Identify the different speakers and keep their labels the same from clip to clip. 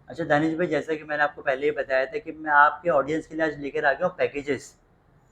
Speaker 1: अच्छा दानिश भाई, जैसा कि मैंने आपको पहले ही बताया था कि मैं आपके ऑडियंस के लिए आज लेकर आ गया हूँ पैकेजेस।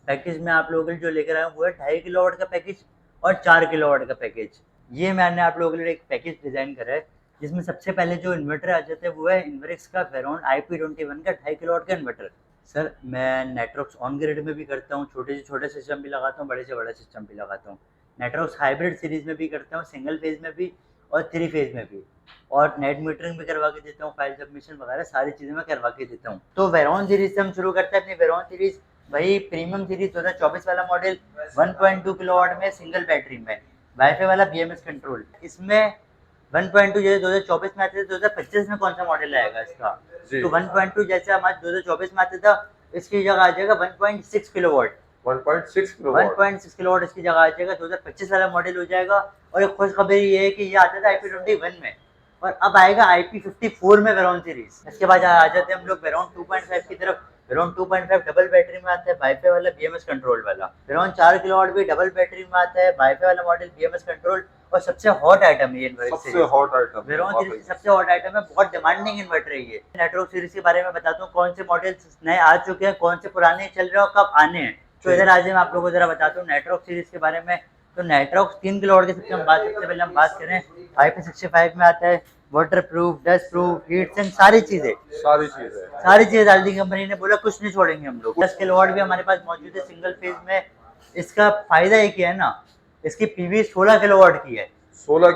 Speaker 1: पैकेज में आप लोगों के लिए जो लेकर आया हूँ वो है 2.5 किलोवाट का पैकेज और 4 किलोवाट का पैकेज। ये मैंने आप लोगों के लिए एक पैकेज डिजाइन करा है जिसमें सबसे पहले जो इन्वर्टर आ जाता है वो है इन्वेरिक्स का वेरॉन IP21 का 2.5 किलोवाट का इन्वर्टर। सर, मैं नेटवर्क्स ऑन ग्रिड में भी करता हूँ, छोटे से छोटे सिस्टम भी लगाता हूँ, बड़े से बड़ा सिस्टम भी लगाता हूँ। नेटवर्क्स हाइब्रिड सीरीज में भी करता हूँ, सिंगल फेज में भी और 3 फेज में भी। और नेट मीटरिंग भी करवा के देता हूँ, फाइल सबमिशन वगैरह सारी चीज़ें मैं करवा के देता हूँ। तो वेरॉन सीरीज से हम शुरू करते हैं अपनी वेरॉन सीरीज। वही प्रीमियम सीरीज 2024 वाला मॉडल 1.2 किलोवाट में सिंगल बैटरी में वाईफाई वाला BMS कंट्रोल। इसमें 1.2 जैसे 2024 में आते थे, 2025 में कौन सा मॉडल आएगा इसका? तो 1.2 जैसे हमारे 2024 में आता था, इसकी जगह आ जाएगा 1.6 किलोवाट।
Speaker 2: 1.6 किलोवाट
Speaker 1: 1.6 किलोवाट इसकी जगह आ जाएगा, 2025 वाला मॉडल हो जाएगा। और एक खुश खबर ये है कि ये आता था IP21 में और अब आएगा IP54 में वेरॉन सीरीज। इसके बाद आ जाते हैं हम लोग वेरॉन 2.5 की तरफ। वेरॉन 2.5 डबल बैटरी में आता है, वाईफाई वाला BMS कंट्रोल वाला। वेरॉन 4 किलोवाट भी डबल बैटरी में आता है, वाईफाई वाला मॉडल BMS कंट्रोल। और सबसे हॉट आइटम है ये इन्वर्टर
Speaker 2: सबसे
Speaker 1: series.
Speaker 2: Hot item
Speaker 1: Veyron series की सबसे हॉट आइटम है, बहुत डिमांडिंग इन्वर्टर है ये। नेटवर्क सीरीज के बारे में बताता हूँ, कौन से मॉडल्स नए आ चुके हैं, कौन से पुराने चल रहे हैं और कब आने हैं। तो इधर आज मैं आप लोगों को जरा बताता हूँ नेटवर्क सीरीज के बारे में। तो नेटवर्क 3 किलोवाट के सबसे पहले हम बात करें, IP65 में आता है। Water proof, dust proof, heat sense, सारी चीजें डाल दी कंपनी ने, बोला कुछ नहीं छोड़ेंगे हम लोग। 10 किलोवाट भी हमारे पास मौजूद है सिंगल फेज में। इसका फायदा एक ही है ना, इसकी पीवी 16 किलोवाट की है। 16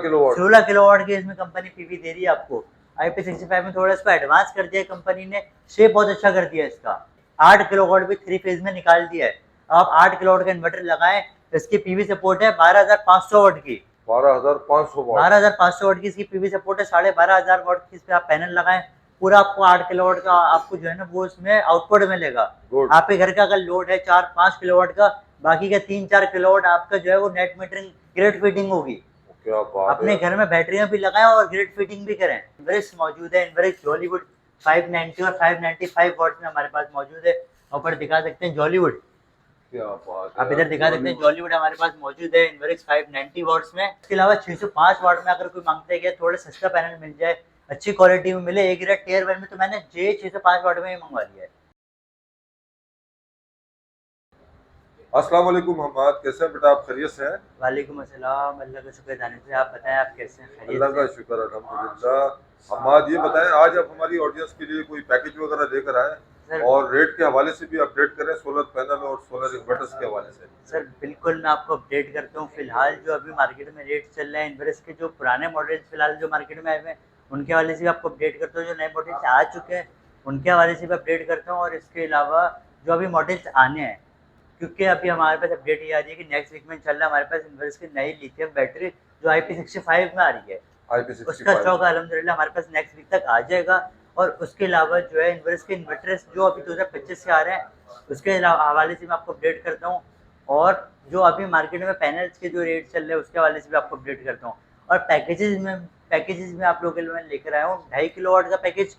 Speaker 1: किलोवाट की इसमें कंपनी पीवी दे रही है आपको। IP65 में थोड़ा इसको एडवांस कर दिया है कंपनी ने, शेप बहुत अच्छा कर दिया है इसका। 8 किलोवाट भी 3 फेज में निकाल दिया है। आप 8 किलोवाट का इन्वर्टर लगाएं, इसकी पीवी सपोर्ट है 12,500 वाट की। 12,500 वाट की इसकी पीवी सपोर्ट है। 12,500 वाट की इस पे आप पैनल लगाएं, पूरा आपको 8 किलोवाट का आपको जो है ना वो इसमें आउटपुट मिलेगा। आपके घर का अगर लोड है 4-5 किलोवाट का, बाकी का 3-4 किलोवाट आपका जो है वो नेट मीटरिंग ग्रिड फिटिंग होगी।
Speaker 2: क्या बात
Speaker 1: अपने घर में बैटरियां भी लगाएं और ग्रिड फिटिंग भी करें। इन्वेरिक्स मौजूद है, इन्वेरिक्स जॉलीवुड 590 और 595 वॉट्स में हमारे पास मौजूद है। ऊपर दिखा सकते हैं जॉलीवुड,
Speaker 2: क्या बात है
Speaker 1: आप इधर दिखा सकते हैं जॉलीवुड हमारे पास मौजूद है इन्वेरिक्स 590 वॉट्स में। इसके अलावा 605 वाट में अगर कोई मांगता है कि थोड़ा सस्ता पैनल मिल जाए, अच्छी क्वालिटी में मिले, एक ग्रेड टियर 1 में, तो मैंने जे 605 वाट में ही मंगवा लिया है।
Speaker 2: अस्सलाम वालेकुम मोहम्मद, कैसे हैं बेटा आप? खैरियत से हैं?
Speaker 1: वालेकुम अस्सलाम, अल्लाह का शुक्र। जाने से आप बताएं, आप कैसे हैं? खैरियत
Speaker 2: अल्लाह का
Speaker 1: से?
Speaker 2: शुक्र अल्हम्दुलिल्लाह। हम्माद, ये बताएं आज आप हमारी ऑडियंस के लिए कोई पैकेज वगैरह लेकर आए
Speaker 1: सर,
Speaker 2: और रेट के हवाले से भी अपडेट करें, सोलर पैनल और सोलर इन्वर्टर्स के हवाले से।
Speaker 1: सर बिल्कुल मैं आपको अपडेट करता हूँ। फिलहाल जो अभी मार्केट में रेट चल रहे हैं इन्वेरिक्स के, जो पुराने मॉडल्स फिलहाल जो मार्केट में आए हुए हैं उनके हवाले से भी आपको अपडेट करता हूँ। जो नए मॉडल्स आ चुके हैं उनके हवाले से भी अपडेट करता हूँ। और इसके अलावा जो अभी मॉडल्स आने हैं, क्योंकि अभी हमारे पास अपडेट ये आ रही है कि नेक्स्ट वीक में चल रहा है हमारे पास इन्वेरिक्स की नई लिथियम बैटरी जो IP65 में आ रही है। उसका स्टॉक अल्हम्दुलिल्लाह हमारे पास नेक्स्ट वीक तक आ जाएगा। और उसके अलावा जो है इन्वेरिक्स के इन्वर्टर्स जो अभी 2025 से आ रहे हैं उसके हवाले से मैं आपको अपडेट करता हूँ। और जो अभी मार्केट में पैनल्स के जो रेट चल रहे हैं उसके हवाले से भी आपको अपडेट करता हूँ। और पैकेजेस में आप लोगों के लिए मैं लेकर आया हूँ 2.5 किलोवाट का पैकेज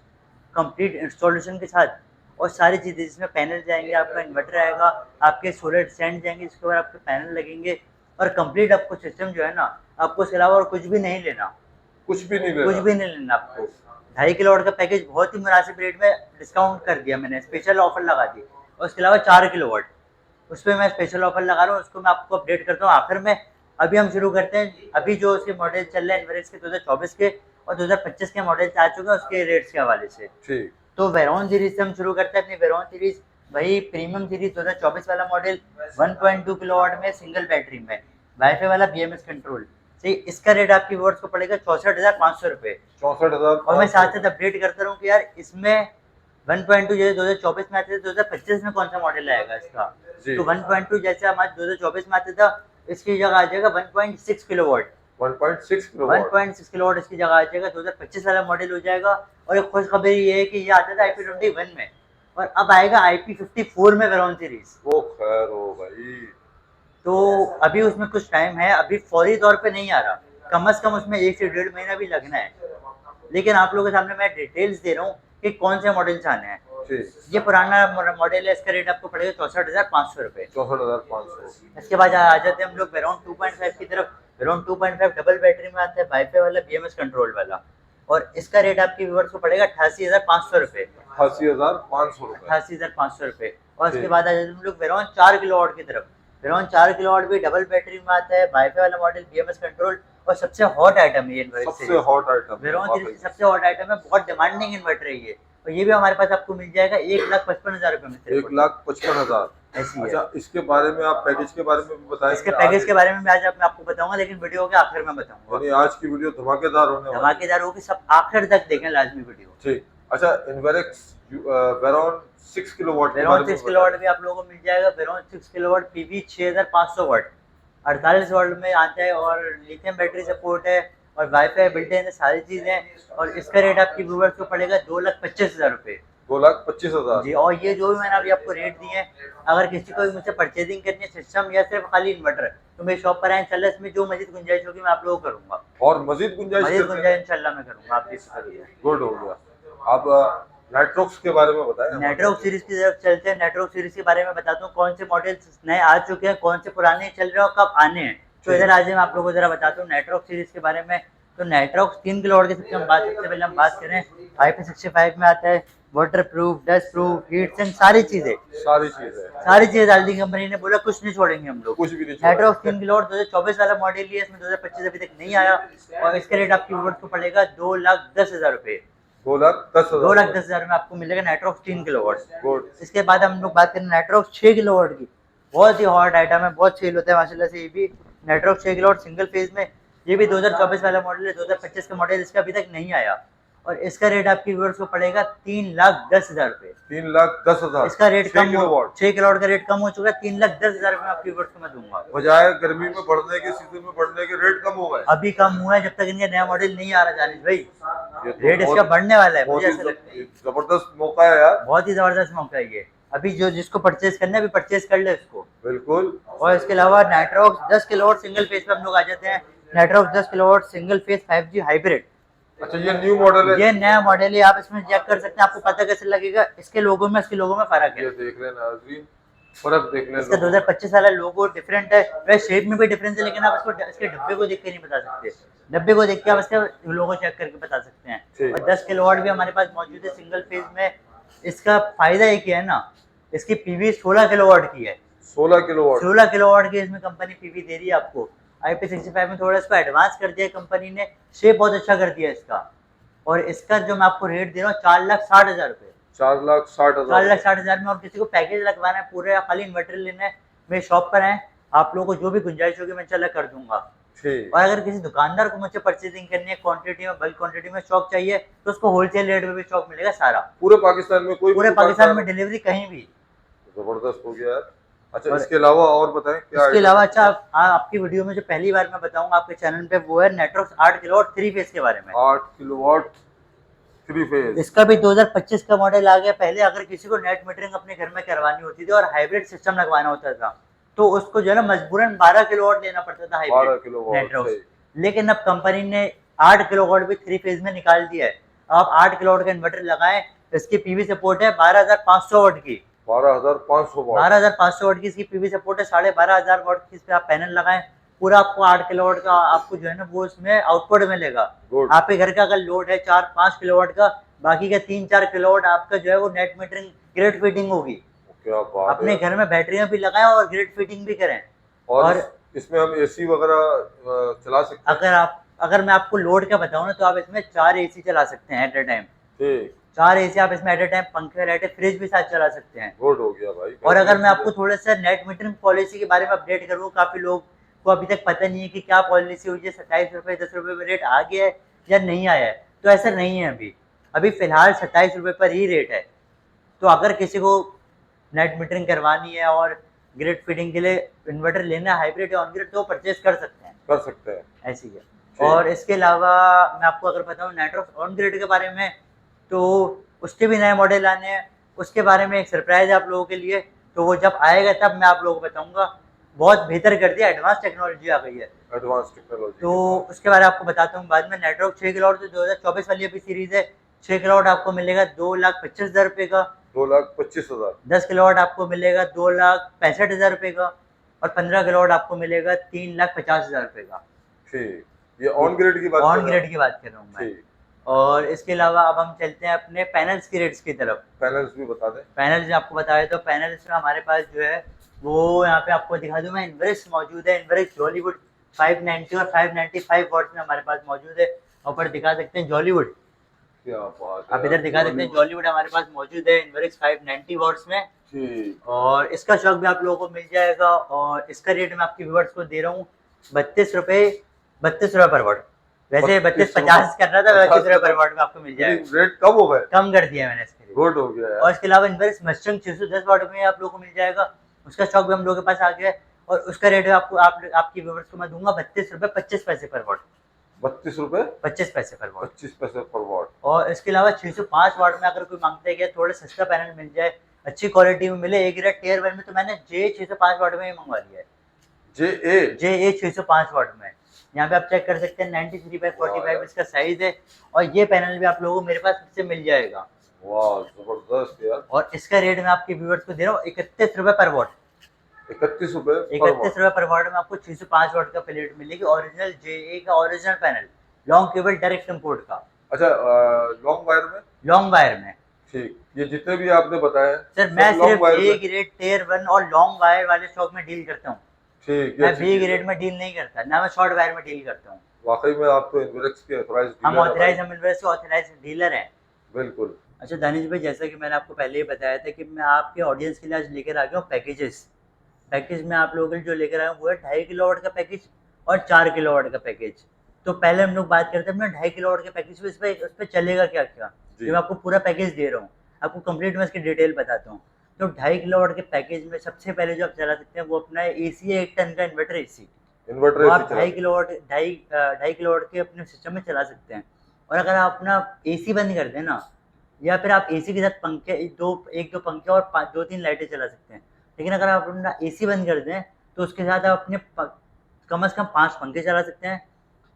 Speaker 1: कंप्लीट इंस्टॉलेशन के साथ। और सारी चीज़ें जिसमें पैनल जाएंगे, आपका इन्वर्टर आएगा, आपके सोलर स्टैंड जाएंगे, जिसके बाद आपके पैनल लगेंगे और कंप्लीट आपको सिस्टम जो है ना, आपको इसके अलावा और कुछ भी नहीं लेना।
Speaker 2: कुछ भी नहीं लेना
Speaker 1: आपको 2.5 किलोवाट का पैकेज बहुत ही मुनासिब रेट में डिस्काउंट कर दिया मैंने, स्पेशल ऑफर लगा दी। और उसके अलावा 4 किलोवाट उस पर मैं स्पेशल ऑफर लगा रहा हूँ, उसको मैं आपको अपडेट करता हूँ आखिर में। अभी हम शुरू करते हैं। अभी जो उसके मॉडल चल रहे हैं इन्वेरिक्स के 2024 के और 2025 के मॉडल्स आ चुके हैं उसके रेट्स के हवाले से।
Speaker 2: ठीक।
Speaker 1: तो वेरॉन सीरीज से हम शुरू करते हैं अपनी वेरॉन सीरीज। वही प्रीमियम सीरीज 2024 वाला मॉडल 1.2 किलोवाट में सिंगल बैटरी में वाईफाई वाला BMS कंट्रोल। सही, इसका रेट आपकी व्यूअर्स को पड़ेगा 64,500 रुपये।
Speaker 2: 64,000।
Speaker 1: और मैं साथ साथ अपडेट करता रहूँ कि यार इसमें 1.2 जैसे 2024 में आते थे, 2025 में कौन सा मॉडल आएगा इसका? तो 1.2 जैसे हमारे 2024 में आता था, इसकी जगह आ जाएगा 1.6 किलोवाट। 1.6 किलोवाट इसकी जगह आ जाएगा, 2025 वाला मॉडल हो जाएगा। और एक खुश खबर ये है कि ये आता था IP21 में और अब आएगा IP54 में वेरॉन सीरीज।
Speaker 2: वो खैर हो भाई।
Speaker 1: तो अभी उसमें कुछ टाइम है, अभी फौरी तौर पे नहीं आ रहा, कम से कम उसमें 1 से 1.5 महीना भी लगना है। लेकिन आप लोगों के सामने मैं डिटेल्स दे रहा हूँ कि कौन से मॉडल्स आने हैं। ये पुराना मॉडल है, इसका रेट आपको पड़ेगा 64,500 रुपये।
Speaker 2: 64,500।
Speaker 1: इसके बाद आ जाते हैं हम लोग वेरॉन 2.5 की तरफ। वेरॉन 2.5 डबल बैटरी में आता है, वाईफाई वाला BMS कंट्रोल वाला। और इसका रेट आपके व्यूअर्स को पड़ेगा 88,500 रुपये।
Speaker 2: 88,500 रुपए।
Speaker 1: 88,500 रुपये। और उसके
Speaker 2: ठीक।
Speaker 1: बाद आ जाते हैं हम लोग वेरॉन 4 किलोवाट की तरफ। वेरॉन 4 किलोवाट भी डबल बैटरी में आता है, वाईफाई वाला मॉडल, BMS कंट्रोल, और सबसे हॉट आइटम है ये इन्वर्टर
Speaker 2: सबसे
Speaker 1: series.
Speaker 2: Hot item
Speaker 1: Veyron series की सबसे हॉट आइटम है, बहुत डिमांडिंग इन्वर्टर है ये। और ये भी हमारे पास आपको मिल जाएगा 1,55,000 रुपये में सिर्फ।
Speaker 2: 1,55,000।
Speaker 1: ऐसी है।
Speaker 2: अच्छा, इसके बारे में आप पैकेज के बारे में भी बताएंगे?
Speaker 1: इसके पैकेज के बारे में भी आज मैं आपको बताऊंगा, लेकिन वीडियो के आखिर में बताऊंगा।
Speaker 2: यानी आज की वीडियो धमाकेदार होने वाली है।
Speaker 1: धमाकेदार होगी, सब आखिर तक देखें लाजमी वीडियो।
Speaker 2: ठीक। अच्छा, इन्वेरेक्स वेरॉन 6 किलोवाट के
Speaker 1: वेरॉन
Speaker 2: बारे में
Speaker 1: 6 किलोवाट भी आप लोगों को मिल जाएगा। वेरॉन 6 किलोवाट PV 6500 वाट 48 वाट में आता है, और लिथियम बैटरी सपोर्ट है, और वाईफाई बिल्ट इन है, सारी चीजें। और इसका रेट आपकी व्यूअर्स को पड़ेगा 2,25,000 रुपये।
Speaker 2: 2,25,000
Speaker 1: जी। और ये जो भी मैंने अभी आपको रेट दिए हैं, अगर किसी को भी मुझसे परचेजिंग करनी है सिस्टम या सिर्फ खाली इन्वर्टर, तो मेरी शॉप पर आए इंशाल्लाह, इसमें जो मजीद गुंजाइश होगी मैं आप लोगों को करूंगा।
Speaker 2: और मजीद गुंजाइश
Speaker 1: इंशाल्लाह मैं करूंगा, आप जिससे करिए।
Speaker 2: गुड हो गया। आप नेट्रॉक्स के बारे में बताएं।
Speaker 1: नेट्रॉक्स सीरीज की तरफ चलते हैं। नेट्रॉक्स सीरीज के बारे में बताता हूँ, कौन से मॉडल्स नए आ चुके हैं, कौन से पुराने चल रहे हैं और कब आने हैं। तो इधर आज मैं आप लोगों को जरा बताता हूँ नेट्रॉक्स सीरीज के बारे में। तो नेट्रॉक्स 3 किलोवाट के सबसे पहले हम बात करें, IP65 में आता है, water proof, dust proof, heat sense, सारी चीजें डाल दी कंपनी ने, बोला कुछ नहीं छोड़ेंगे हम लोग,
Speaker 2: कुछ भी नहीं।
Speaker 1: नेट्रॉक्स 3 किलोवाट 2024 वाला मॉडल ही है, इसमें 2025 अभी तक नहीं आया। और इसका रेट आपकी व्यूअर्स को पड़ेगा 2,10,000 रुपये। 2,10,000 में आपको मिलेगा नेट्रॉक्स 3 किलोवाट।
Speaker 2: गुड।
Speaker 1: इसके बाद हम लोग बात करें नेट्रॉक्स 6 किलोवाट की। बहुत ही हॉट आइटम है, बहुत सेल होता है माशाल्लाह से। ये भी नेट्रॉक्स 6 किलोवाट सिंगल फेज में, ये भी 2024 वाला मॉडल है, 2025 का मॉडल इसका अभी तक नहीं आया। और इसका रेट आपकी व्यूअर्स को पड़ेगा 3,10,000 रुपये।
Speaker 2: 3,10,000।
Speaker 1: इसका रेट कम
Speaker 2: 6
Speaker 1: किलोवाट का रेट कम हो चुका है, 3,10,000 रुपये आपकी व्यूअर्स को मैं दूंगा।
Speaker 2: बजाय गर्मी में बढ़ने के, सीजन में बढ़ने के रेट कम हो गए।
Speaker 1: अभी कम हुआ है, जब तक इनका नया मॉडल नहीं आ रहा जानिश भाई,
Speaker 2: ये तो
Speaker 1: रेट इसका बढ़ने वाला है। मुझे ऐसा लगता है
Speaker 2: जबरदस्त मौका है यार,
Speaker 1: बहुत ही जबरदस्त मौका है ये। अभी जो जिसको परचेज करना है अभी परचेज कर ले इसको।
Speaker 2: बिल्कुल।
Speaker 1: और इसके अलावा नेट्रॉक्स 10 किलोवाट सिंगल फेज पे हम लोग आ जाते हैं। नेट्रॉक्स 10 kilowatt single phase 5G hybrid.
Speaker 2: अच्छा, ये न्यू मॉडल है,
Speaker 1: ये नया मॉडल है, आप इसमें चेक कर सकते हैं, आपको पता कैसे लगेगा, इसके लोगो में इसके लोगो में फर्क है।
Speaker 2: ये देख लेना नाज़रीन, फर्क देख लेना।
Speaker 1: इसका 2025 वाला लोगो डिफरेंट है, वैसे शेप में भी डिफरेंस है, लेकिन आप इसको इसके डब्बे को देख के नहीं बता सकते। डब्बे को देख के आप इसका लोगो चेक करके बता सकते हैं। और 10 किलोवाट भी हमारे पास मौजूद है सिंगल फेज में। इसका फायदा एक ही है ना, इसकी PV 16 किलोवाट की है।
Speaker 2: 16 किलोवाट
Speaker 1: की इसमें कंपनी PV दे रही है आपको। IP65 में थोड़ा इसको एडवांस कर दिया है कंपनी ने, शेप बहुत अच्छा कर दिया इसका। और इसका जो मैं आपको रेट दे रहा हूँ 4,60,000 रुपये।
Speaker 2: 4,60,000
Speaker 1: में। और किसी को पैकेज लगवाना है पूरे या खाली इन्वर्टर लेना है, मेरे शॉप पर आए, आप लोगों को जो भी गुंजाइश होगी मैं इंशाल्लाह कर दूंगा। और अगर किसी दुकानदार को मुझसे परचेजिंग करनी है, क्वांटिटी में, बल्क क्वांटिटी में स्टॉक चाहिए, तो उसको होलसेल रेट में भी स्टॉक मिलेगा सारा,
Speaker 2: पूरे पाकिस्तान में।
Speaker 1: पूरे पाकिस्तान में डिलीवरी कहीं भी।
Speaker 2: जबरदस्त हो गया यार। अच्छा, इसके अलावा और बताएं क्या?
Speaker 1: इसके अलावा अच्छा, आपकी वीडियो में जो पहली बार मैं बताऊंगा आपके चैनल पे, वो है नेट्रॉक्स 8 किलोवाट 3 फेज के बारे में।
Speaker 2: 8 किलोवाट 3 फेज।
Speaker 1: इसका भी 2025 का मॉडल आ गया। पहले अगर किसी को नेट मीटरिंग अपने घर में करवानी होती थी और हाइब्रिड सिस्टम लगवाना होता था, तो उसको जो है ना मजबूरन 12 किलोवाट लेना पड़ता था हाइब्रिड नेट्रॉक्स। लेकिन अब कंपनी ने 8 किलोवाट भी 3 फेज में निकाल दिया है। आप 8 किलोवाट का इन्वर्टर लगाएं, इसकी PV सपोर्ट है 12,500 वाट की।
Speaker 2: 12,500
Speaker 1: वाट की इसकी PV सपोर्ट है। 12,500 वाट की इस पे आप पैनल लगाएं, पूरा आपको 8 किलोवाट का आपको जो है ना वो इसमें आउटपुट मिलेगा। आपके घर का अगर लोड है 4-5 किलोवाट का, बाकी का 3-4 किलोवाट आपका जो है वो नेट मीटरिंग ग्रिड फिटिंग होगी।
Speaker 2: क्या बात
Speaker 1: अपने घर में बैटरियां भी लगाएं और ग्रिड फिटिंग भी करें। और
Speaker 2: इसमें हम AC वगैरह चला सकते हैं।
Speaker 1: अगर मैं आपको लोड का बताऊं ना, तो आप इसमें 4 AC चला सकते हैं एट ए टाइम। 4 AC आप इसमें एट ए टाइम, पंखे लाइटें फ्रिज भी साथ चला सकते हैं।
Speaker 2: गुड हो गया भाई।
Speaker 1: और अगर मैं आपको थोड़ा सा नेट मीटरिंग पॉलिसी के बारे में अपडेट करूँ, काफी लोग को अभी तक पता नहीं है कि क्या पॉलिसी हुई है, 27 रुपये 10 रुपये में रेट आ गया है या नहीं आया है। तो ऐसा नहीं है, अभी फिलहाल 27 रुपये पर ही रेट है। तो अगर किसी को नेट मीटरिंग करवानी है और ग्रिड फिटिंग के लिए इन्वर्टर लेना है हाइब्रिड या ऑन ग्रिड, तो परचेज कर सकते हैं। ऐसी है। और इसके अलावा मैं आपको अगर बताऊँ नेट्रॉक्स ऑन ग्रिड के बारे में, तो उसके भी नए मॉडल आने हैं। उसके बारे में एक सरप्राइज है आप लोगों के लिए, तो वो जब आएगा तब मैं आप लोगों को बताऊंगा। बहुत बेहतर कर दिया, एडवांस टेक्नोलॉजी आ गई है। तो उसके बारे में आपको बताता हूँ बाद में। नेट्रॉक्स 6 किलोवाट जो 2024 वाली अभी सीरीज है, 6 किलोवाट आपको मिलेगा 2,25,000 रुपये का।
Speaker 2: 2,25,000।
Speaker 1: 10 किलोवाट आपको मिलेगा 2,65,000 रुपये का। और 15 किलोवाट आपको मिलेगा 3,50,000 रुपये का।
Speaker 2: ठीक, ये ऑन ग्रिड की बात कर रहा हूँ मैं।
Speaker 1: और इसके अलावा अब हम चलते हैं अपने पैनल्स की रेट्स की तरफ।
Speaker 2: पैनल्स भी बता दें।
Speaker 1: पैनल्स आपको बताया तो पैनल्स में हमारे पास जो है वो यहाँ पे आपको दिखा दूं मैं, इनवर्स मौजूद है, इनवर्स जॉलीवुड 590 और 595 वॉट्स में हमारे पास मौजूद है। ऊपर दिखा सकते हैं जॉलीवुड,
Speaker 2: क्या बात है,
Speaker 1: आप इधर दिखा सकते हैं जॉलीवुड हमारे पास मौजूद है इनवर्स 590 वॉट्स में।
Speaker 2: ठीक।
Speaker 1: और इसका शॉक भी आप लोगों को मिल जाएगा और इसका रेट मैं आपके व्यूअर्स को दे रहा हूँ 32 रुपये पर वॉट। वैसे 32.50 कर रहा था, 32 रुपये पर वॉट में आपको मिल जाएगा।
Speaker 2: रेट कम हो गए,
Speaker 1: कम कर दिया मैंने इसके लिए।
Speaker 2: गुड हो गया यार।
Speaker 1: और इसके अलावा इनवर्स मस्टंग 610 वॉट में आप लोगों को मिल जाएगा, उसका स्टॉक भी हम लोगों के पास आ गया है और उसका रेट आपको आपकी व्यूअर्स को मैं दूंगा 32 रुपये 25 पैसे पर वॉट।
Speaker 2: 32 रुपए
Speaker 1: 25 पैसे पर वॉट।
Speaker 2: 25 पैसे पर वॉट।
Speaker 1: और इसके अलावा 605 वॉट में अगर कोई मांगता है कि थोड़ा सस्ता पैनल मिल जाए, अच्छी क्वालिटी में मिले, ए ग्रेड टियर 1 में, तो मैंने जे 605 वॉट में ही मंगवा लिया है। जे ए 605 वॉट में यहाँ पे आप चेक कर सकते हैं 93/45 इसका साइज है और ये पैनल भी आप लोगों को मेरे पास से मिल जाएगा।
Speaker 2: वाह जबरदस्त यार।
Speaker 1: और इसका रेट मैं आपके व्यूअर्स को दे रहा हूँ 31 रुपए पर वॉट।
Speaker 2: 31 रुपए
Speaker 1: 31 रुपए पर वॉट में आपको 605 वॉट का प्लेट मिलेगी, ओरिजिनल जे का original panel, long cable direct import का।
Speaker 2: अच्छा, लॉन्ग वायर में?
Speaker 1: लॉन्ग वायर में।
Speaker 2: ठीक, ये जितने भी आपने बताए
Speaker 1: सर मैं सिर्फ ए ग्रेड टियर 1 और लॉन्ग वायर वाले स्टॉक में डील करता हूँ।
Speaker 2: ठीक,
Speaker 1: मैं बी ग्रेड में डील नहीं करता, ना मैं शॉर्ट वायर में डील करता हूँ।
Speaker 2: वाकई में आप तो इनवर्स के ऑथराइज्ड डीलर
Speaker 1: हम इनवर्स के ऑथराइज्ड डीलर हैं।
Speaker 2: बिल्कुल।
Speaker 1: अच्छा दानिश भाई, जैसा कि मैंने आपको पहले ही बताया था कि मैं आपके ऑडियंस के लिए आज लेकर आ गया हूँ पैकेज में आप लोगों के लिए जो लेकर आया हूँ वो है 2.5 किलोवाट का पैकेज और 4 किलोवाट का पैकेज। तो पहले हम लोग बात करते हैं अपना 2.5 किलोवाट के पैकेज पे, उस पर चलेगा क्या क्या। मैं आपको पूरा पैकेज दे रहा हूँ, आपको कंप्लीट में इसकी डिटेल बताता हूँ। तो 2.5 किलोवाट के पैकेज में सबसे पहले जो आप चला सकते हैं वो अपना एसी है, 1 टन का इन्वर्टर एसी। आप 2.5 किलोवाट के अपने सिस्टम में चला सकते हैं। और अगर आप अपना एसी बंद कर दें ना, या फिर आप एसी के साथ पंखे एक दो पंखे और 2-3 लाइटें चला सकते हैं। लेकिन अगर आप अपना एसी बंद कर दें तो उसके साथ आप अपने कम से कम 5 पंखे चला सकते हैं,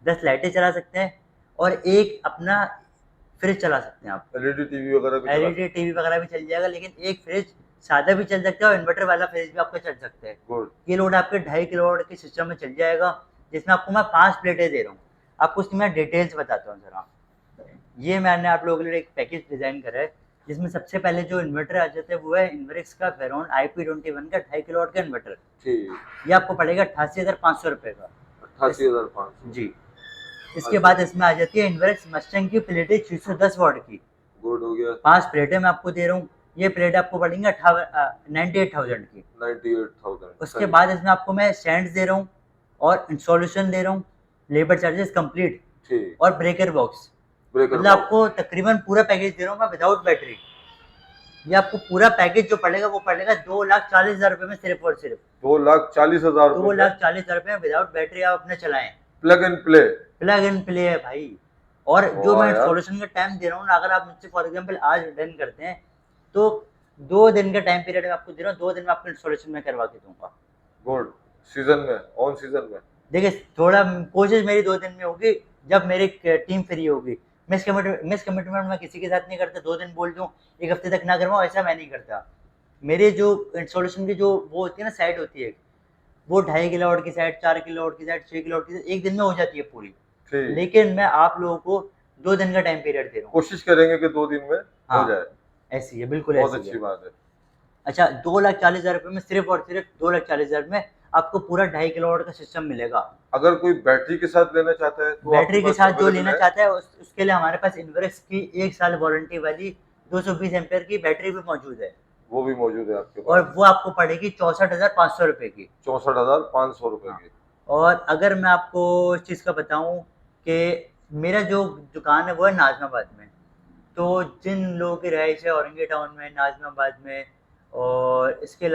Speaker 1: 10 लाइटें चला सकते हैं और एक अपना फ्रिज चला सकते हैं। आप
Speaker 2: एलईडी टीवी वगैरह भी
Speaker 1: चल जाएगा, लेकिन एक फ्रिज सादा भी चल सकता है और इन्वर्टर वाला फ्रिज भी आपका चल सकता है। ये लोड आपके 2.5 किलोवाट के सिस्टम में चल जाएगा, जिसमें आपको मैं 5 प्लेटें दे रहा हूँ। आपको उसकी मैं डिटेल्स बताता हूँ जरा। ये मैंने आप लोगों के लिए एक पैकेज डिजाइन करा है जिसमें सबसे पहले जो इन्वर्टर आ जाता है वो है इनवर्स का वेरोन IP21 का 2.5 किलोवाट का इन्वर्टर। ये आपको पड़ेगा 88,500 रुपए का।
Speaker 2: 88,500
Speaker 1: जी। इसके बाद इसमें आ जाती है इनवर्स मस्टंग की प्लेटें 610 वॉट की।
Speaker 2: गुड हो गया।
Speaker 1: 5 प्लेटें मैं आपको दे रहा हूँ। ये प्लेट आपको पड़ेंगे 98,000 की।
Speaker 2: 98,000।
Speaker 1: उसके बाद इसमें आपको मैं स्टैंड दे रहा हूँ और इंस्टॉलेशन दे रहा हूँ, लेबर चार्जेस कंप्लीट और ब्रेकर बॉक्स। मतलब आपको तकरीबन पूरा पैकेज दे रहा हूँ मैं विदाउट बैटरी। ये आपको पूरा पैकेज जो पड़ेगा वो पड़ेगा 2,40,000 रुपए में, सिर्फ और सिर्फ
Speaker 2: 2,40,000।
Speaker 1: 2,40,000 रुपए में विदाउट बैटरी आप अपने चलाएं।
Speaker 2: प्लग एंड प्ले
Speaker 1: है भाई। और जो मैं इंस्टॉलेशन का टाइम दे रहा हूँ ना, अगर आप मुझसे फॉर एग्जांपल आज डन करते हैं तो 2 दिन का टाइम पीरियड में आपको दे रहा हूँ, 2 दिन में आपको इंस्टॉलेशन में करवा के दूंगा।
Speaker 2: गुड। सीजन में, ऑन सीजन में
Speaker 1: देखिए थोड़ा कोशिश मेरी 2 दिन में होगी जब मेरी टीम फ्री होगी। मिस कमिटमेंट मैं किसी के साथ नहीं करता। 2 दिन बोल दूं, 1 हफ्ते तक ना करवाऊं, ऐसा मैं नहीं करता। मेरे जो इंस्टॉलेशन की जो वो होती है ना साइट होती है, वो 2.5 किलोवाट की साइट, 4 किलोवाट की साइट, 6 किलोवाट की साइट 1 दिन में हो जाती है पूरी। लेकिन मैं आप लोगों को 2 दिन का टाइम पीरियड दे रहा हूँ।
Speaker 2: कोशिश करेंगे कि 2 दिन में हो जाए।
Speaker 1: ऐसी है, बिल्कुल
Speaker 2: बहुत अच्छी बात है।
Speaker 1: अच्छा, 2,40,000 रुपए में सिर्फ और सिर्फ 2,40,000 में आपको पूरा 2.5 किलोवाट का सिस्टम मिलेगा।
Speaker 2: अगर कोई बैटरी के साथ लेना चाहता है तो
Speaker 1: बैटरी के साथ जो लेना चाहता है उसके लिए हमारे पास इनवर्स की 1 साल वारंटी वाली 220 एम्पेयर की बैटरी भी मौजूद है।
Speaker 2: वो भी मौजूद है आपके पास
Speaker 1: और वो आपको पड़ेगी 64,500 रुपए की।
Speaker 2: 64,500 रुपए की।
Speaker 1: और अगर मैं आपको इस चीज़ का बताऊं कि मेरा जो दुकान है वो है नाजमाबाद में, तो जिन लोगों की रहाइश है औरंगी टाउन में, नाजमाबाद में, और इसके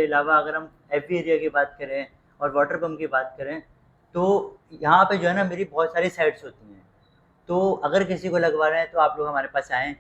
Speaker 1: अलावा अगर हम एफबी एरिया की बात करें और वाटर पम्प की बात करें तो यहाँ पे जो है ना मेरी बहुत सारी साइट्स होती हैं। तो अगर किसी को लगवा रहे हैं तो आप लोग हमारे पास आएँ,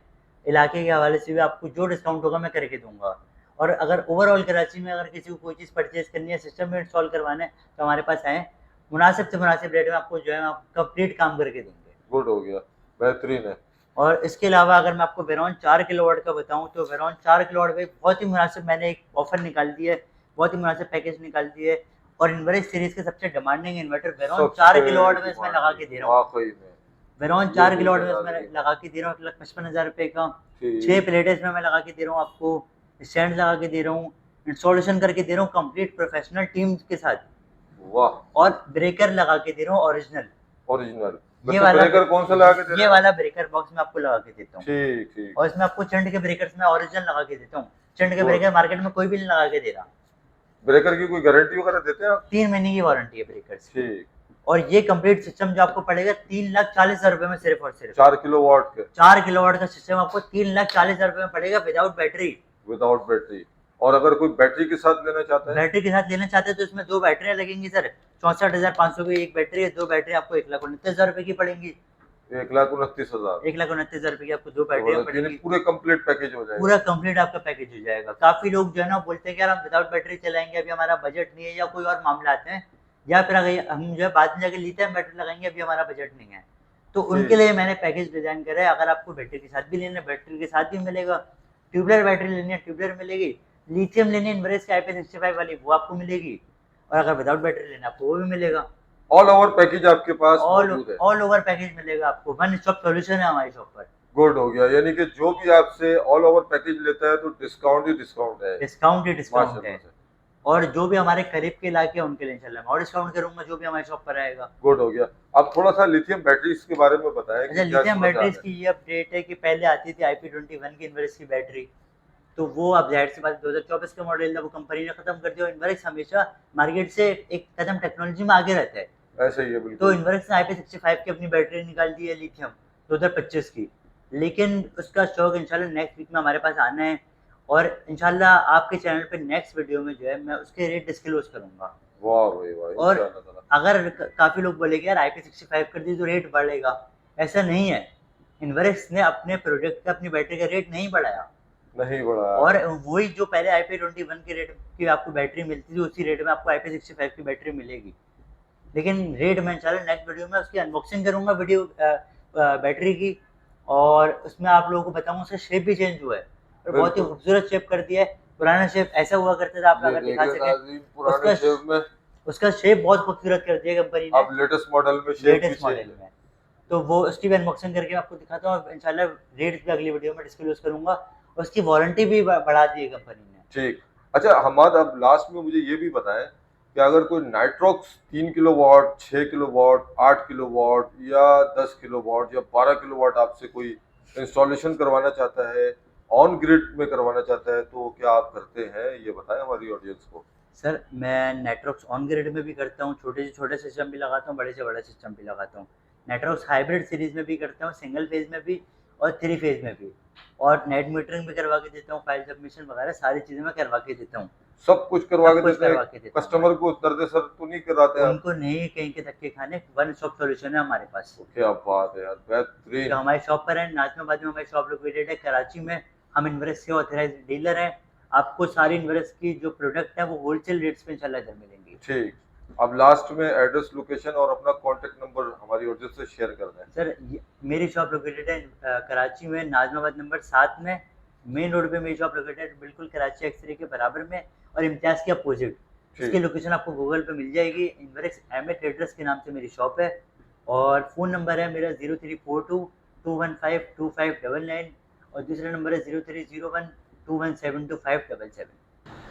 Speaker 1: इलाके के हवाले से भी आपको जो डिस्काउंट होगा मैं करके दूंगा। और अगर ओवरऑल कराची में अगर किसी को कोई चीज़ परचेज करनी है, सिस्टम में इंस्टॉल करवाना है, तो हमारे पास आएँ, मुनासिब से मुनासिब रेट में आपको जो है आप कंप्लीट काम करके देंगे।
Speaker 2: गुड हो गया, बेहतरीन है।
Speaker 1: और इसके अलावा अगर मैं आपको वेरोन 4 किलोवाट का बताऊं तो वेरोन 4 किलोवाट पे बहुत ही मुनासिब मैंने एक ऑफर निकाल दी है, बहुत ही मुनासिब पैकेज निकाल दी है। और इनवर्स सीरीज के सबसे डिमांडिंग इन्वर्टर वेरोन 4 किलोवाट में इसमें लगा के दे रहा हूँ। वेरॉन 4 किलोवाट में इसमें लगा के दे रहा हूँ 1,55,000 रुपये का। 6 प्लेटें इसमें मैं लगा के दे रहा हूँ आपको, स्टैंड लगा के दे रहा हूँ, इंस्टॉलेशन करके दे रहा हूँ कंप्लीट प्रोफेशनल टीम के साथ।
Speaker 2: वाह।
Speaker 1: और ब्रेकर लगा के दे रहा हूँ ओरिजिनल।
Speaker 2: ओरिजिनल
Speaker 1: ये वाला
Speaker 2: ब्रेकर कौन सा लगा के दे रहे
Speaker 1: ये
Speaker 2: हैं?
Speaker 1: वाला ब्रेकर बॉक्स में आपको लगा के देता हूँ।
Speaker 2: ठीक ठीक।
Speaker 1: और इसमें आपको चंड के ब्रेकर्स में ओरिजिनल लगा के देता हूँ। चंड के
Speaker 2: और-
Speaker 1: ब्रेकर मार्केट में कोई भी नहीं लगा के दे रहा।
Speaker 2: ब्रेकर की कोई गारंटी वगैरह देते हैं आप?
Speaker 1: 3 महीने की वारंटी है ब्रेकर्स की।
Speaker 2: ठीक।
Speaker 1: और ये कंप्लीट सिस्टम जो आपको पड़ेगा 3,40,000 रुपए में, सिर्फ और सिर्फ
Speaker 2: 4 किलोवाट के
Speaker 1: 4 किलोवाट का सिस्टम आपको 3,40,000 रुपए में पड़ेगा विदाउट बैटरी।
Speaker 2: Without battery. और अगर कोई बैटरी के साथ लेना चाहता है?
Speaker 1: बैटरी के साथ लेना चाहते हैं तो इसमें 2 बैटरियां लगेंगी सर। 64,500 की एक बैटरी है, 2 बैटरी आपको 1,29,000 रुपए की पड़ेंगी।
Speaker 2: 1,29,000।
Speaker 1: 1,29,000 रुपए की आपको 2 बैटरियां पड़ेंगी।
Speaker 2: पूरे कंप्लीट पैकेज हो जाएगा।
Speaker 1: पूरा कंप्लीट आपका पैकेज हो जाएगा। काफी लोग जो है ना बोलते हैं कि यार हम विदाउट बैटरी चलाएंगे, अभी हमारा बजट नहीं है, या कोई और मामला आते हैं, या फिर अगर हम जो है बाद में जाके लिथियम बैटरी लगाएंगे, अभी हमारा बजट नहीं है, तो उनके लिए मैंने पैकेज डिजाइन करा है। अगर आपको बैटरी के साथ भी लेना है, बैटरी के साथ भी मिलेगा। ट्यूबलर बैटरी लेनी है, ट्यूबलर मिलेगी। लिथियम लेनी है इनवरेस की IP65 वाली, वो आपको मिलेगी। और अगर विदाउट बैटरी लेना आपको वो भी मिलेगा।
Speaker 2: ऑल ओवर पैकेज आपके पास मौजूद है।
Speaker 1: ऑल ओवर पैकेज मिलेगा आपको। वन स्टॉप सॉल्यूशन है हमारी शॉप पर।
Speaker 2: गुड हो गया। यानी कि जो भी आपसे ऑल ओवर पैकेज लेता है तो डिस्काउंट ही डिस्काउंट है।
Speaker 1: डिस्काउंट ही डिस्काउंट है।
Speaker 2: माशाल्लाह से।
Speaker 1: और जो भी हमारे करीब के इलाके हैं उनके लिए इंशाल्लाह मैं और डिस्काउंट करूंगा, जो भी हमारी शॉप पर आएगा।
Speaker 2: गुड हो गया। अब थोड़ा सा लिथियम बैटरीज के बारे में बताएं।
Speaker 1: अच्छा, लिथियम बैटरीज की ये अपडेट है कि पहले आती थी IP21 की इनवरेस की बैटरी, तो वो अब जाहिर सी बात 2024 का मॉडल है, वो कंपनी ने खत्म कर दिया। इनवरेस हमेशा मार्केट से एक कदम टेक्नोलॉजी में आगे रहता है,
Speaker 2: ऐसे ही है
Speaker 1: तो
Speaker 2: बिल्कुल।
Speaker 1: इनवरेस ने IP65 की अपनी बैटरी निकाल दी है लिथियम 2025 की। लेकिन उसका स्टॉक इंशाल्लाह नेक्स्ट वीक में हमारे पास आना है, और इंशाल्लाह आपके चैनल पे नेक्स्ट वीडियो में जो है मैं उसके रेट डिस्क्लोज करूंगा।
Speaker 2: वाह भाई वाह।
Speaker 1: और
Speaker 2: इंशाल्लाह ताला।
Speaker 1: अगर काफ़ी लोग बोलेंगे यार IP65 कर दी तो रेट बढ़ेगा, ऐसा नहीं है। इनवरेस ने अपने प्रोडक्ट का, अपनी बैटरी का रेट नहीं बढ़ाया,
Speaker 2: नहीं बढ़ा।
Speaker 1: और वही जो पहले IP21 के रेट की आपको बैटरी मिलती थी, उसी रेट में आपको IP65 की बैटरी मिलेगी। लेकिन रेट मैं इंशाल्लाह नेक्स्ट वीडियो में उसकी अनबॉक्सिंग करूंगा वीडियो बैटरी की, और उसमें आप लोगों को बताऊंगा उसका शेप भी चेंज हुआ है, और बहुत ही
Speaker 2: बिल्कुल।
Speaker 1: खूबसूरत शेप कर दिया है। पुराना शेप ऐसा हुआ करता था, आप
Speaker 2: ये
Speaker 1: अगर दिखा
Speaker 2: देखिए
Speaker 1: सकें,
Speaker 2: नाज़रीन, पुराने
Speaker 1: उसका
Speaker 2: शेप में
Speaker 1: उसका शेप बहुत खूबसूरत कर दिया कंपनी ने
Speaker 2: अब लेटेस्ट मॉडल में शेप भी
Speaker 1: लेटेस्ट मॉडल
Speaker 2: चेंज है।
Speaker 1: में। तो वो उसकी भी अनबॉक्सिंग करके आपको दिखाता हूँ। इंशाल्लाह रेट भी अगली वीडियो में डिस्क्लोज करूंगा। उसकी वारंटी भी बढ़ा दी है कंपनी ने।
Speaker 2: ठीक। अच्छा हमाद, अब लास्ट में मुझे ये भी बताएं कि अगर कोई नाइट्रॉक्स 3 किलोवाट, 6 किलोवाट, 8 किलोवाट या 10 किलोवाट या 12 किलोवाट आपसे कोई इंस्टॉलेशन करवाना चाहता है, ऑन ग्रिड में करवाना चाहता है, तो क्या आप करते हैं, ये बताएं हमारी ऑडियंस को।
Speaker 1: सर मैं नेटवर्क्स ऑन ग्रिड में भी करता हूँ, छोटे से छोटे सिस्टम भी लगाता हूँ, बड़े से बड़ा सिस्टम भी लगाता हूँ। नेटवर्क्स हाइब्रिड सीरीज में भी करता हूँ, सिंगल फेज में भी और 3 फेज में भी, और नेट मीटरिंग भी करवा के देता हूँ, फाइल सबमिशन वगैरह सारी चीज़ें मैं करवा के देता हूँ।
Speaker 2: सब कुछ करवा के
Speaker 1: सब कुछ
Speaker 2: देते हैं।
Speaker 1: करवा के देता हूँ।
Speaker 2: कस्टमर को दर्द सर तो नहीं कराते आप?
Speaker 1: उनको नहीं कहीं के धक्के खाने, वन स्टॉप सॉल्यूशन है हमारे पास।
Speaker 2: क्या बात है यार, बेहतरीन।
Speaker 1: जो हमारी शॉप पर है, नाज़िमाबाद में हमारी शॉप लोकेटेड है। कराची में हम इनवरेस के ऑथराइज डीलर हैं। आपको सारी इनवरेस की जो प्रोडक्ट है वो होलसेल रेट्स पे इंशाल्लाह इधर मिलेंगी।
Speaker 2: ठीक। अब लास्ट में एड्रेस, लोकेशन और अपना कॉन्टेक्ट नंबर हमारी ऑडियंस से शेयर कर दें।
Speaker 1: सर मेरी शॉप लोकेटेड है कराची में, नाज़िमाबाद नंबर 7 में, मेन रोड पे मेरी शॉप लोकेटेड है, बिल्कुल कराची एक्सरे के बराबर में, और इम्तियाज़ के अपोजिट। इसकी लोकेशन आपको गूगल पे मिल जाएगी। इनवरेस एमए ट्रेडर्स के नाम से मेरी शॉप है, और फ़ोन नंबर है मेरा 034221525599, और दूसरा नंबर है 030121725777।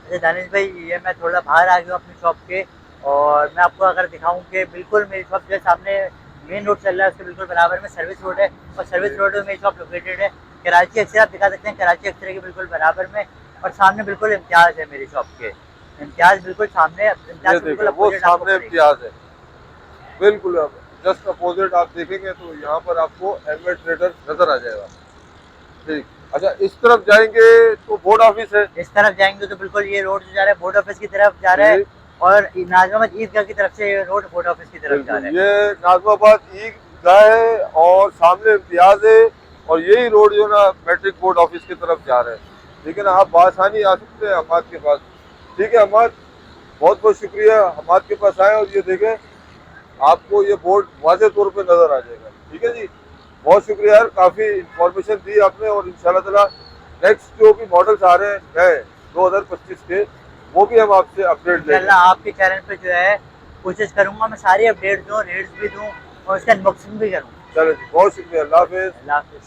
Speaker 1: अच्छा दानिश भाई, ये मैं थोड़ा बाहर आ गया हूँ अपनी शॉप के, और मैं आपको अगर दिखाऊं कि बिल्कुल मेरी शॉप जो है सामने मेन रोड चल रहा है, उसके बिल्कुल बराबर में सर्विस रोड है, और सर्विस रोड में मेरी शॉप लोकेटेड है। कराची एक्सरे आप दिखा सकते हैं, कराची एक्सरे के बिल्कुल बराबर में, और सामने बिल्कुल इम्तियाज़ है मेरी शॉप के। इम्तियाज़ बिल्कुल सामने, इम्तियाज़ बिल्कुल
Speaker 2: वो
Speaker 1: opposite आपको
Speaker 2: सामने
Speaker 1: पड़ेगी।
Speaker 2: इम्तियाज है, बिल्कुल जस्ट अपोजिट आप देखेंगे तो यहाँ पर आपको एमए ट्रेडर नजर आ जाएगा। ठीक। अच्छा, इस तरफ जाएंगे तो बोर्ड ऑफिस है।
Speaker 1: इस तरफ जाएंगे तो बिल्कुल ये रोड जो जा रहा है बोर्ड ऑफिस की तरफ जा रहा है, और नाज़िमाबाद ईदगाह की तरफ से ये रोड बोर्ड ऑफिस की तरफ जा रहा है।
Speaker 2: ये नाज़िमाबाद ईदगाह है और सामने इम्तियाज है, और यही रोड जो ना मैट्रिक बोर्ड ऑफिस की तरफ जा रहा है। लेकिन आप बासानी आ सकते हैं हमाद के पास। ठीक है हमाद, बहुत बहुत शुक्रिया हमाद के पास आए, और ये देखें आपको ये बोर्ड वाज़ेह तौर पे नजर आ जाएगा। ठीक है जी, बहुत शुक्रिया यार, काफ़ी इंफॉर्मेशन दी आपने, और इंशाल्लाह ताला नेक्स्ट जो भी मॉडल्स आ रहे हैं नए 2025 के, वो भी हम आपसे अपडेट लेंगे।
Speaker 1: इंशाल्लाह आपके चैनल पे जो है कोशिश करूंगा मैं सारी अपडेट दूं, रेट्स भी दूं, और उसका अनबॉक्सिंग भी करूं।
Speaker 2: चलो जी, बहुत शुक्रिया, अल्लाह हाफिज।
Speaker 1: अल्लाह हाफिज़।